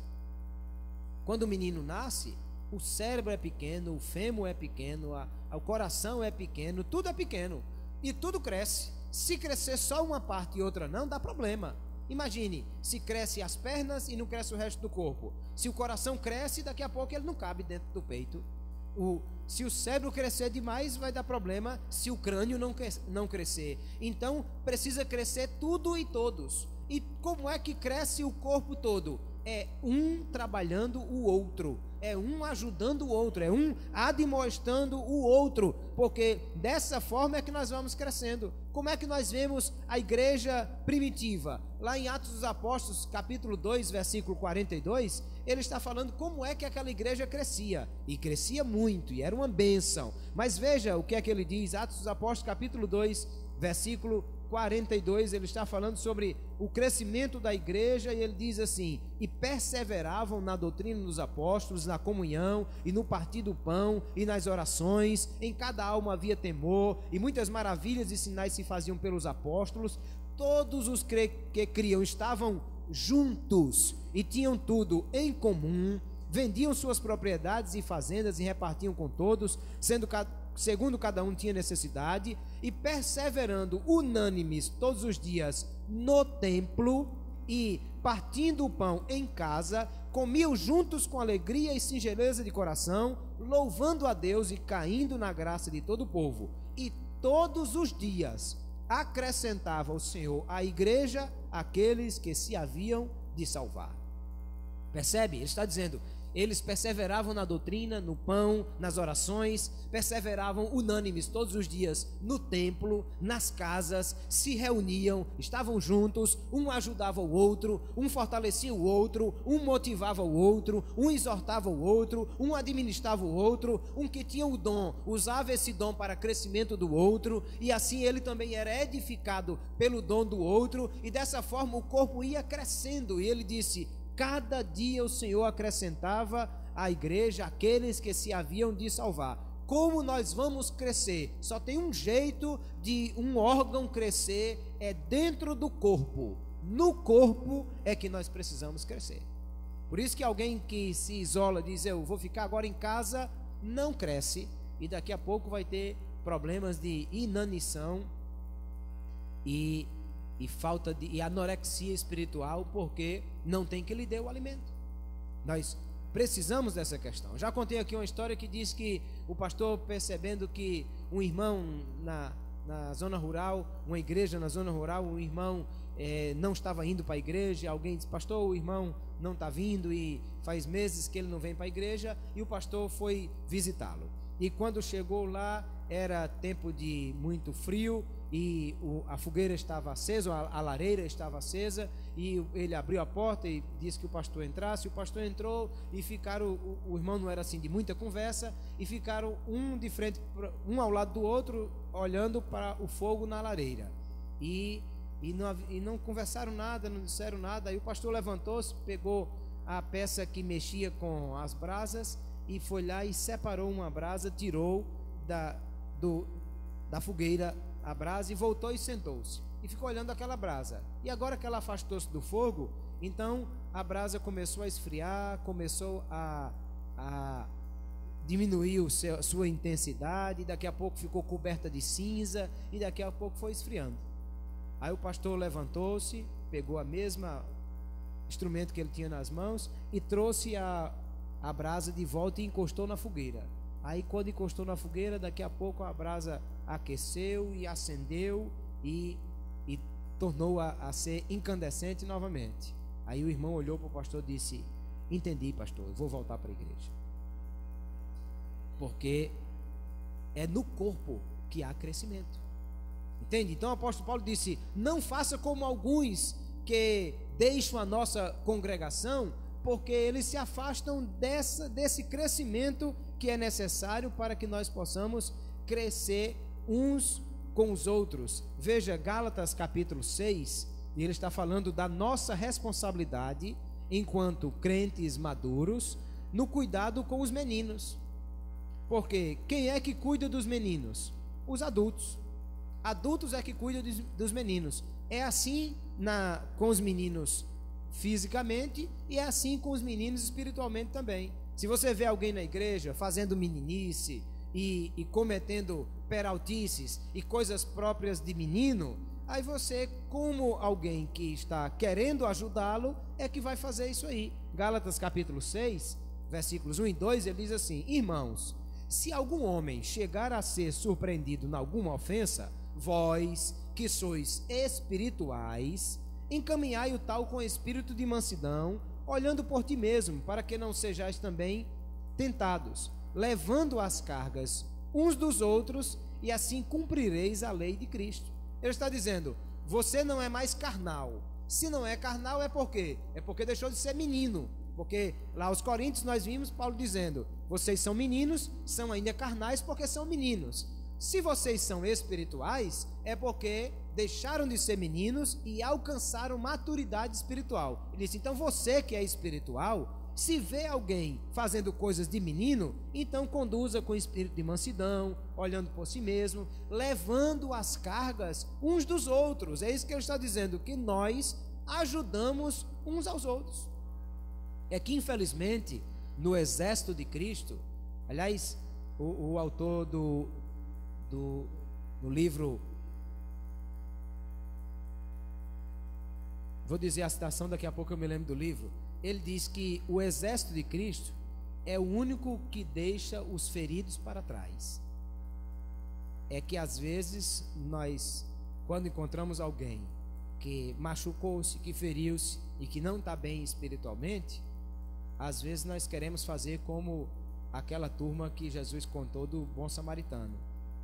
Quando o menino nasce, o cérebro é pequeno, o fêmur é pequeno, o coração é pequeno, tudo é pequeno e tudo cresce. Se crescer só uma parte e outra não, dá problema. Imagine, se cresce as pernas e não cresce o resto do corpo. Se o coração cresce, daqui a pouco ele não cabe dentro do peito. Se o cérebro crescer demais, vai dar problema se o crânio não crescer. Então, precisa crescer tudo e todos. E como é que cresce o corpo todo? É um trabalhando o outro, é um ajudando o outro, é um admoestando o outro, porque dessa forma é que nós vamos crescendo. Como é que nós vemos a igreja primitiva? Lá em Atos dos Apóstolos, capítulo 2, versículo 42, ele está falando como é que aquela igreja crescia, e crescia muito, e era uma bênção. Mas veja o que é que ele diz, Atos dos Apóstolos, capítulo 2, versículo 42, ele está falando sobre o crescimento da igreja, e ele diz assim: e perseveravam na doutrina dos apóstolos, na comunhão, e no partir do pão, e nas orações, em cada alma havia temor, e muitas maravilhas e sinais se faziam pelos apóstolos. Todos os que criam estavam juntos, e tinham tudo em comum, vendiam suas propriedades e fazendas, e repartiam com todos, segundo cada um tinha necessidade, e perseverando unânimes todos os dias no templo, e partindo o pão em casa, comiam juntos com alegria e singeleza de coração, louvando a Deus e caindo na graça de todo o povo. E todos os dias acrescentava o Senhor à igreja aqueles que se haviam de salvar. Percebe? Ele está dizendo: eles perseveravam na doutrina, no pão, nas orações, perseveravam unânimes todos os dias no templo, nas casas, se reuniam, estavam juntos, um ajudava o outro, um fortalecia o outro, um motivava o outro, um exortava o outro, um administrava o outro, um que tinha o dom, usava esse dom para crescimento do outro, e assim ele também era edificado pelo dom do outro, e dessa forma o corpo ia crescendo. E ele disse: cada dia o Senhor acrescentava à igreja aqueles que se haviam de salvar. Como nós vamos crescer? Só tem um jeito de um órgão crescer, é dentro do corpo. No corpo é que nós precisamos crescer. Por isso que alguém que se isola, diz: eu vou ficar agora em casa, não cresce, e daqui a pouco vai ter problemas de inanição e falta de anorexia espiritual, porque não tem que lhe dê o alimento. Nós precisamos dessa questão. Já contei aqui uma história que diz que o pastor, percebendo que um irmão na zona rural, uma igreja na zona rural, um irmão não estava indo para a igreja, alguém disse: pastor, o irmão não está vindo e faz meses que ele não vem para a igreja, e o pastor foi visitá-lo. E quando chegou lá, era tempo de muito frio, e a fogueira estava acesa, a lareira estava acesa, e ele abriu a porta e disse que o pastor entrasse. O pastor entrou e ficaram, o irmão não era assim de muita conversa, e ficaram um de frente, um ao lado do outro, olhando para o fogo na lareira, e não conversaram nada, não disseram nada. Aí o pastor levantou-se, pegou a peça que mexia com as brasas e foi lá e separou uma brasa, tirou da fogueira a brasa e voltou e sentou-se e ficou olhando aquela brasa. E agora que ela afastou-se do fogo, então a brasa começou a esfriar, começou a diminuir sua intensidade, e daqui a pouco ficou coberta de cinza, e daqui a pouco foi esfriando. Aí o pastor levantou-se, pegou a mesma instrumento que ele tinha nas mãos e trouxe a brasa de volta e encostou na fogueira. Aí quando encostou na fogueira, daqui a pouco a brasa aqueceu e acendeu e tornou a ser incandescente novamente. Aí o irmão olhou para o pastor e disse: entendi, pastor, eu vou voltar para a igreja. Porque é no corpo que há crescimento. Entende? Então o apóstolo Paulo disse: não faça como alguns que deixam a nossa congregação, porque eles se afastam desse crescimento que é necessário para que nós possamos crescer uns com os outros. Veja Gálatas capítulo 6, e ele está falando da nossa responsabilidade enquanto crentes maduros no cuidado com os meninos. Porque quem é que cuida dos meninos? Os adultos. Adultos é que cuidam dos meninos. É assim com os meninos fisicamente e é assim com os meninos espiritualmente também. Se você vê alguém na igreja fazendo meninice e cometendo peraltices e coisas próprias de menino, aí você, como alguém que está querendo ajudá-lo, é que vai fazer isso aí. Gálatas capítulo 6, versículos 1 e 2, ele diz assim: irmãos, se algum homem chegar a ser surpreendido em alguma ofensa, vós, que sois espirituais, encaminhai o tal com espírito de mansidão, olhando por ti mesmo, para que não sejais também tentados, levando as cargas uns dos outros, e assim cumprireis a lei de Cristo. Ele está dizendo: você não é mais carnal. Se não é carnal, é por quê? É porque deixou de ser menino. Porque lá aos Coríntios nós vimos Paulo dizendo: vocês são meninos, são ainda carnais porque são meninos. Se vocês são espirituais, é porque deixaram de ser meninos e alcançaram maturidade espiritual. Ele disse: então você que é espiritual, se vê alguém fazendo coisas de menino, então conduza com espírito de mansidão, olhando por si mesmo, levando as cargas uns dos outros. É isso que ele está dizendo, que nós ajudamos uns aos outros. É que infelizmente no exército de Cristo, aliás, o autor do livro, vou dizer a citação, daqui a pouco eu me lembro do livro. Ele diz que o exército de Cristo é o único que deixa os feridos para trás. É que às vezes nós, quando encontramos alguém que machucou-se, que feriu-se e que não está bem espiritualmente, às vezes nós queremos fazer como aquela turma que Jesus contou do bom samaritano,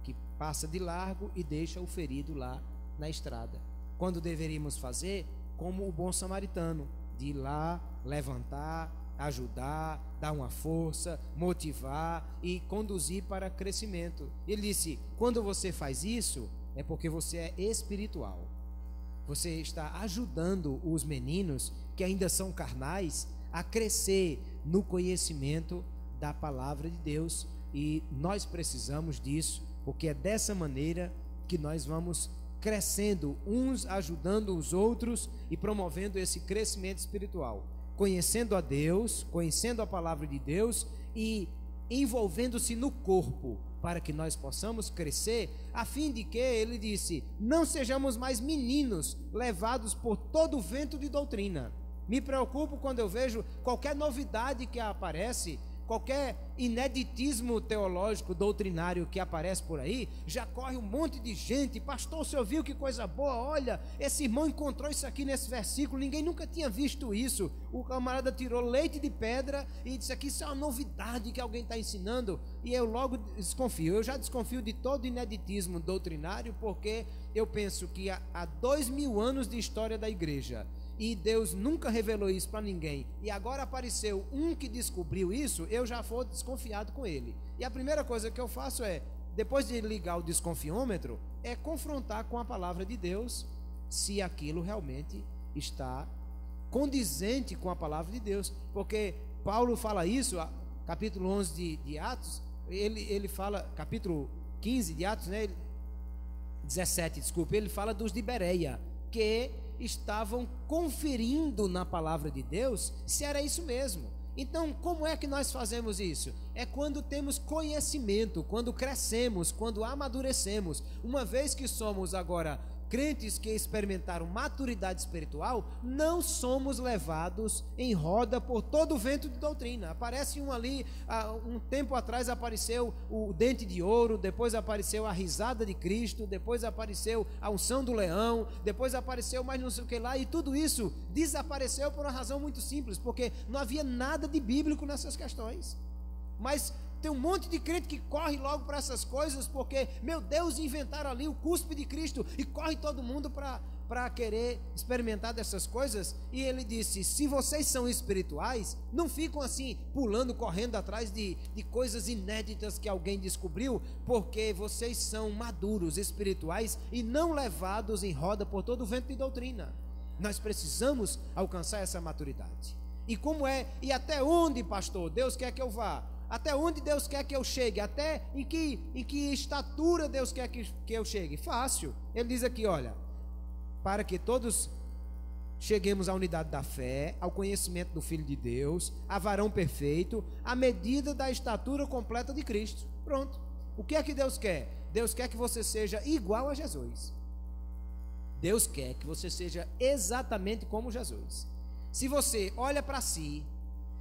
que passa de largo e deixa o ferido lá na estrada, quando deveríamos fazer como o bom samaritano, de ir lá, levantar, ajudar, dar uma força, motivar e conduzir para crescimento. Ele disse: quando você faz isso, é porque você é espiritual. Você está ajudando os meninos que ainda são carnais a crescer no conhecimento da palavra de Deus, e nós precisamos disso, porque é dessa maneira que nós vamos crescendo, uns ajudando os outros e promovendo esse crescimento espiritual, conhecendo a Deus, conhecendo a palavra de Deus e envolvendo-se no corpo, para que nós possamos crescer, a fim de que, ele disse, não sejamos mais meninos levados por todo o vento de doutrina. Me preocupo quando eu vejo qualquer novidade que aparece, qualquer ineditismo teológico, doutrinário que aparece por aí, já corre um monte de gente: pastor, você ouviu que coisa boa? Olha, esse irmão encontrou isso aqui nesse versículo, ninguém nunca tinha visto isso. O camarada tirou leite de pedra e disse aqui: isso é uma novidade que alguém está ensinando. E eu logo desconfio, eu já desconfio de todo ineditismo doutrinário, porque eu penso que há 2000 anos de história da igreja, e Deus nunca revelou isso para ninguém, e agora apareceu um que descobriu isso, eu já vou desconfiado com ele. E a primeira coisa que eu faço é, depois de ligar o desconfiômetro, é confrontar com a palavra de Deus, se aquilo realmente está condizente com a palavra de Deus. Porque Paulo fala isso, capítulo 11 de Atos, ele fala, capítulo 15 de Atos, né, 17, desculpa, ele fala dos de Bereia, que estavam conferindo na palavra de Deus se era isso mesmo. Então, como é que nós fazemos isso? É quando temos conhecimento, quando crescemos, quando amadurecemos. Uma vez que somos agora crentes que experimentaram maturidade espiritual, não somos levados em roda por todo o vento de doutrina. Aparece um ali, um tempo atrás apareceu o dente de ouro, depois apareceu a risada de Cristo, depois apareceu a unção do leão, depois apareceu mais não sei o que lá, e tudo isso desapareceu por uma razão muito simples, porque não havia nada de bíblico nessas questões. Mas Tem um monte de crente que corre logo para essas coisas, porque, meu Deus, inventaram ali o cuspe de Cristo, e corre todo mundo para querer experimentar dessas coisas. E ele disse: se vocês são espirituais, não ficam assim, pulando, correndo atrás de coisas inéditas que alguém descobriu, porque vocês são maduros, espirituais, e não levados em roda por todo o vento de doutrina. Nós precisamos alcançar essa maturidade. E como é, e até onde, pastor, Deus quer que eu vá? Até onde Deus quer que eu chegue? Até em que estatura Deus quer que eu chegue? Fácil. Ele diz aqui, olha: para que todos cheguemos à unidade da fé, ao conhecimento do Filho de Deus, a varão perfeito, à medida da estatura completa de Cristo. Pronto. O que é que Deus quer? Deus quer que você seja igual a Jesus. Deus quer que você seja exatamente como Jesus. Se você olha para si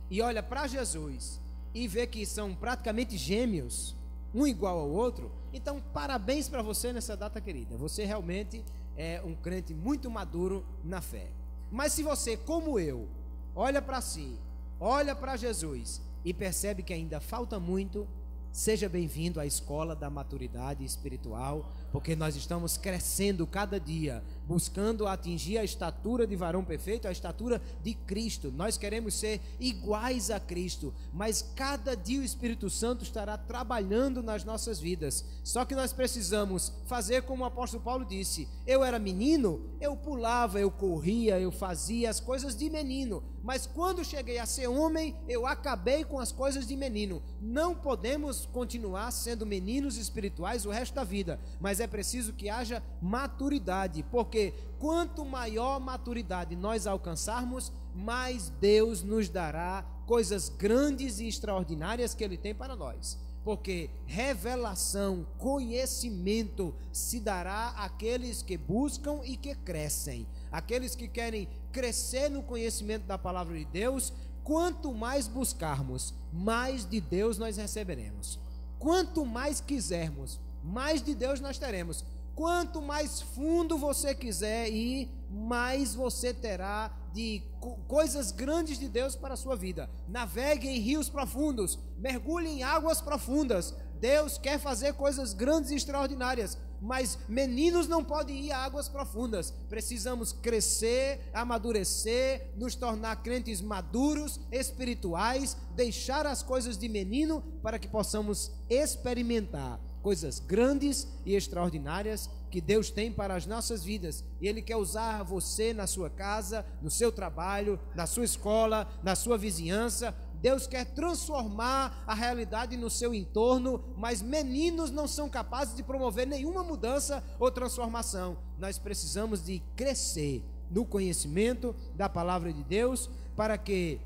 e olha para Jesus e vê que são praticamente gêmeos, um igual ao outro, então parabéns para você nessa data querida. Você realmente é um crente muito maduro na fé. Mas se você, como eu, olha para si, olha para Jesus e percebe que ainda falta muito, seja bem-vindo à escola da maturidade espiritual, porque nós estamos crescendo cada dia, buscando atingir a estatura de varão perfeito, a estatura de Cristo. Nós queremos ser iguais a Cristo, mas cada dia o Espírito Santo estará trabalhando nas nossas vidas. Só que nós precisamos fazer como o apóstolo Paulo disse: eu era menino, eu pulava, eu corria, eu fazia as coisas de menino, mas quando cheguei a ser homem, eu acabei com as coisas de menino. Não podemos continuar sendo meninos espirituais o resto da vida, mas é preciso que haja maturidade, porque quanto maior maturidade nós alcançarmos, mais Deus nos dará coisas grandes e extraordinárias que Ele tem para nós. Porque revelação, conhecimento se dará àqueles que buscam e que crescem. Aqueles que querem crescer no conhecimento da palavra de Deus, quanto mais buscarmos, mais de Deus nós receberemos. Quanto mais quisermos, mais de Deus nós teremos. Quanto mais fundo você quiser ir, mais você terá de coisas grandes de Deus para a sua vida. Navegue em rios profundos, mergulhe em águas profundas. Deus quer fazer coisas grandes e extraordinárias, mas meninos não podem ir a águas profundas. Precisamos crescer, amadurecer, nos tornar crentes maduros, espirituais, deixar as coisas de menino para que possamos experimentar coisas grandes e extraordinárias que Deus tem para as nossas vidas. E Ele quer usar você na sua casa, no seu trabalho, na sua escola, na sua vizinhança. Deus quer transformar a realidade no seu entorno, mas meninos não são capazes de promover nenhuma mudança ou transformação. Nós precisamos de crescer no conhecimento da palavra de Deus, para que,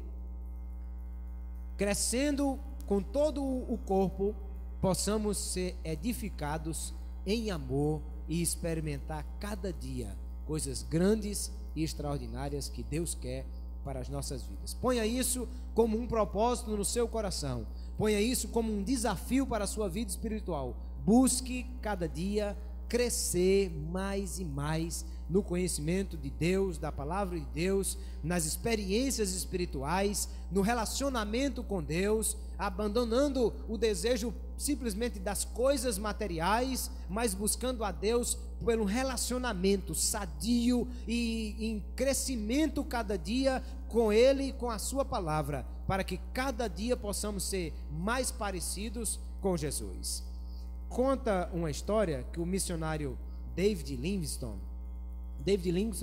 crescendo com todo o corpo, possamos ser edificados em amor e experimentar cada dia coisas grandes e extraordinárias que Deus quer para as nossas vidas. Ponha isso como um propósito no seu coração. Ponha isso como um desafio para a sua vida espiritual. Busque cada dia crescer mais e mais no conhecimento de Deus, da palavra de Deus, nas experiências espirituais, no relacionamento com Deus, abandonando o desejo simplesmente das coisas materiais, mas buscando a Deus pelo relacionamento sadio e em crescimento cada dia com Ele, com a sua palavra, para que cada dia possamos ser mais parecidos com Jesus. Conta uma história que o missionário David Livingstone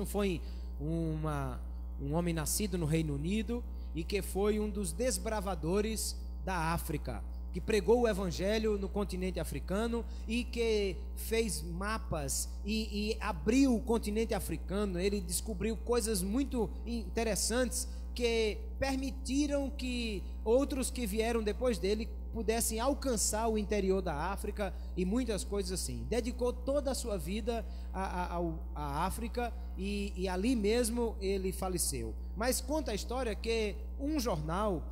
foi um homem nascido no Reino Unido e que foi um dos desbravadores da África, que pregou o evangelho no continente africano e que fez mapas e abriu o continente africano. Ele descobriu coisas muito interessantes que permitiram que outros que vieram depois dele pudessem alcançar o interior da África e muitas coisas assim. Dedicou toda a sua vida à África e ali mesmo ele faleceu. Mas conta a história que um jornal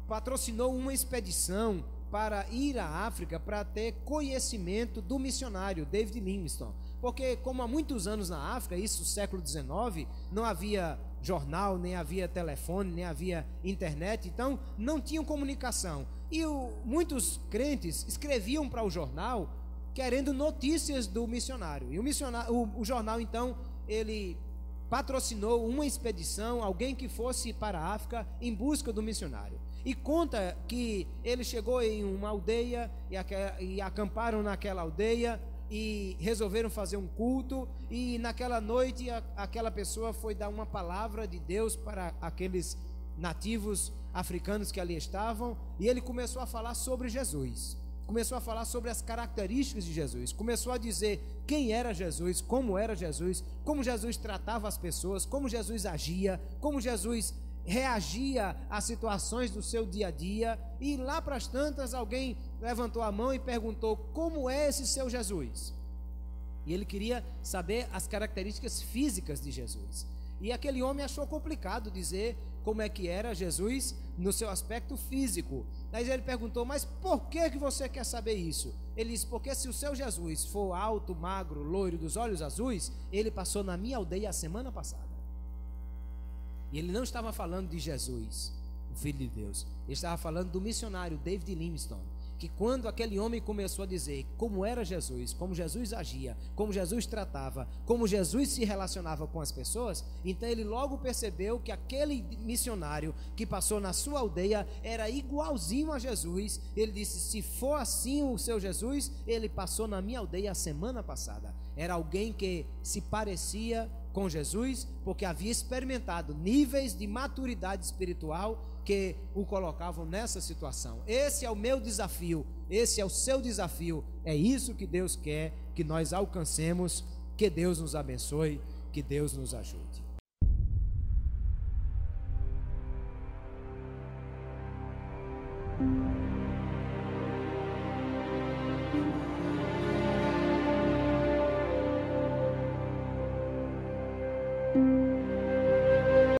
patrocinou uma expedição para ir à África para ter conhecimento do missionário David Livingstone, porque como há muitos anos na África, isso no século XIX, não havia jornal, nem havia telefone, nem havia internet, então não tinham comunicação. E muitos crentes escreviam para o jornal querendo notícias do missionário. E o jornal, então, ele patrocinou uma expedição, alguém que fosse para a África em busca do missionário. E conta que ele chegou em uma aldeia e acamparam naquela aldeia e resolveram fazer um culto, e naquela noite aquela pessoa foi dar uma palavra de Deus para aqueles nativos africanos que ali estavam, e ele começou a falar sobre Jesus, começou a falar sobre as características de Jesus, começou a dizer quem era Jesus, como Jesus tratava as pessoas, como Jesus agia, como Jesus reagia às situações do seu dia a dia. E lá para as tantas alguém levantou a mão e perguntou: como é esse seu Jesus? E ele queria saber as características físicas de Jesus. E aquele homem achou complicado dizer como é que era Jesus no seu aspecto físico. Aí ele perguntou: mas por que você quer saber isso? Ele disse: porque se o seu Jesus for alto, magro, loiro, dos olhos azuis, ele passou na minha aldeia a semana passada. E ele não estava falando de Jesus, o Filho de Deus. Ele estava falando do missionário David Livingstone, que quando aquele homem começou a dizer como era Jesus, como Jesus agia, como Jesus tratava, como Jesus se relacionava com as pessoas, então ele logo percebeu que aquele missionário que passou na sua aldeia era igualzinho a Jesus. Ele disse: se for assim o seu Jesus, ele passou na minha aldeia a semana passada. Era alguém que se parecia com Jesus, porque havia experimentado níveis de maturidade espiritual que o colocavam nessa situação. Esse é o meu desafio, esse é o seu desafio. É isso que Deus quer que nós alcancemos. Que Deus nos abençoe, que Deus nos ajude.